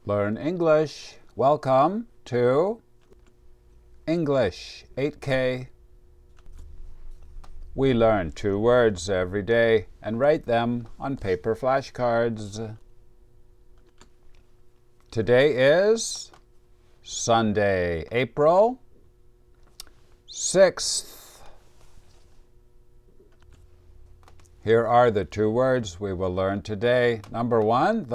Learn English. Welcome to English 8K. We learn 2 words every day and write them on paper flashcards. Today is Sunday, April 6th. Here are the 2 words we will learn today. Number 1,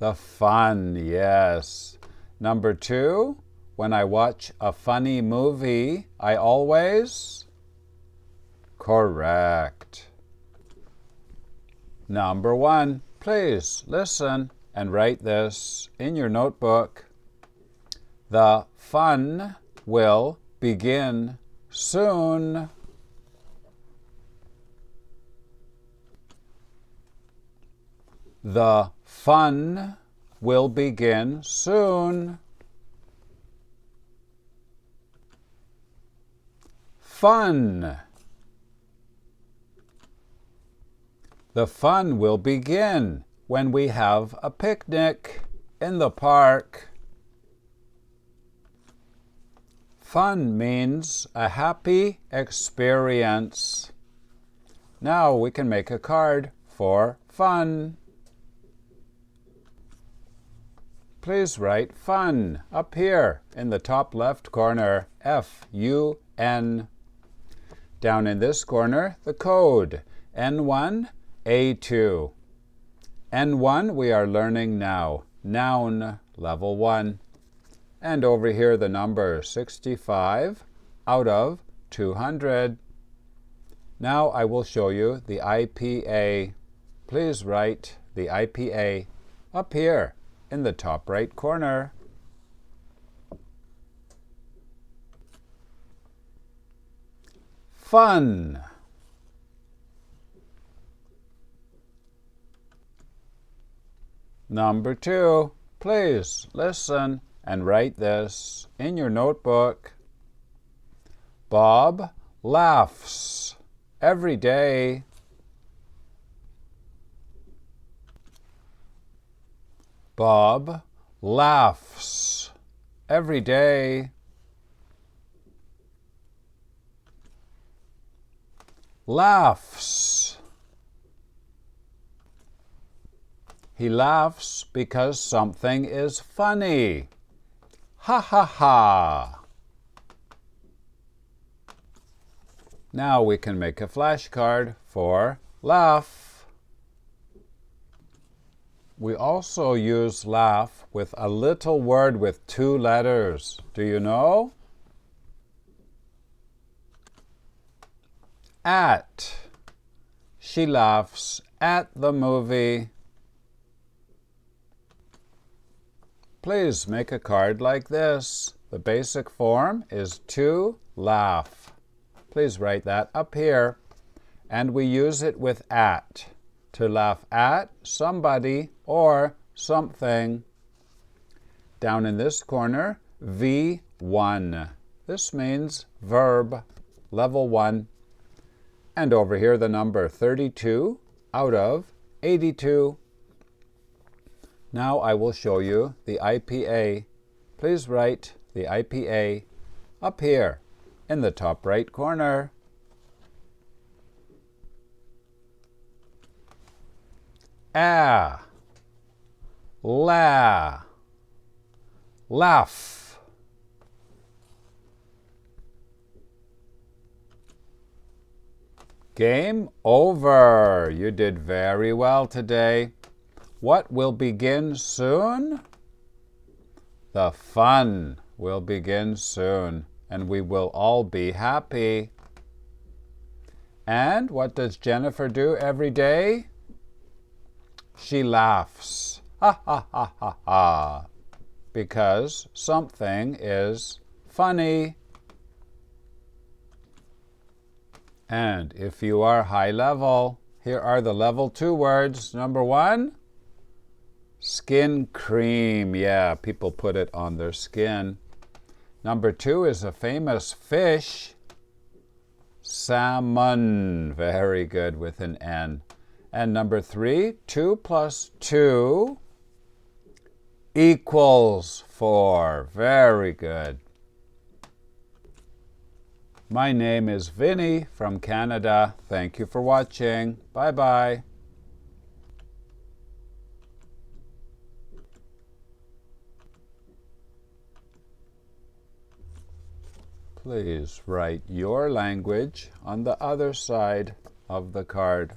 the fun, yes. Number 2, when I watch a funny movie, I always... Correct. Number 1, please listen and write this in your notebook. The fun will begin soon. The fun will begin soon. Fun. The fun will begin when we have a picnic in the park. Fun means a happy experience. Now we can make a card for fun. Please write fun up here in the top left corner, F-U-N. Down in this corner, the code, N1, A2. N1 we are learning now, noun, level 1. And over here the number 65 out of 200. Now I will show you the IPA. Please write the IPA up here in the top right corner. Fun. Number 2, please listen and write this in your notebook. Bob laughs every day. Bob laughs every day. Laughs. He laughs because something is funny. Ha ha ha. Now we can make a flashcard for laugh. We also use laugh with a little word with 2 letters. Do you know? At. She laughs at the movie. Please make a card like this. The basic form is to laugh. Please write that up here. And we use it with at. To laugh at somebody or something. Down in this corner, V1. This means verb, level 1. And over here the number 32 out of 82. Now I will show you the IPA. Please write the IPA up here in the top right corner. Ah, la, laugh. Game over. You did very well today. What will begin soon? The fun will begin soon, and we will all be happy. And what does Jennifer do every day? She laughs, ha ha ha ha ha, because something is funny. And if you are high level, here are the level 2 words. Number 1, skin cream. Yeah, people put it on their skin. Number 2 is a famous fish, salmon. Very good, with an N. And number 3, 2 plus 2 Equals 4. Very good. My name is Vinny from Canada. Thank you for watching. Bye-bye. Please write your language on the other side of the card.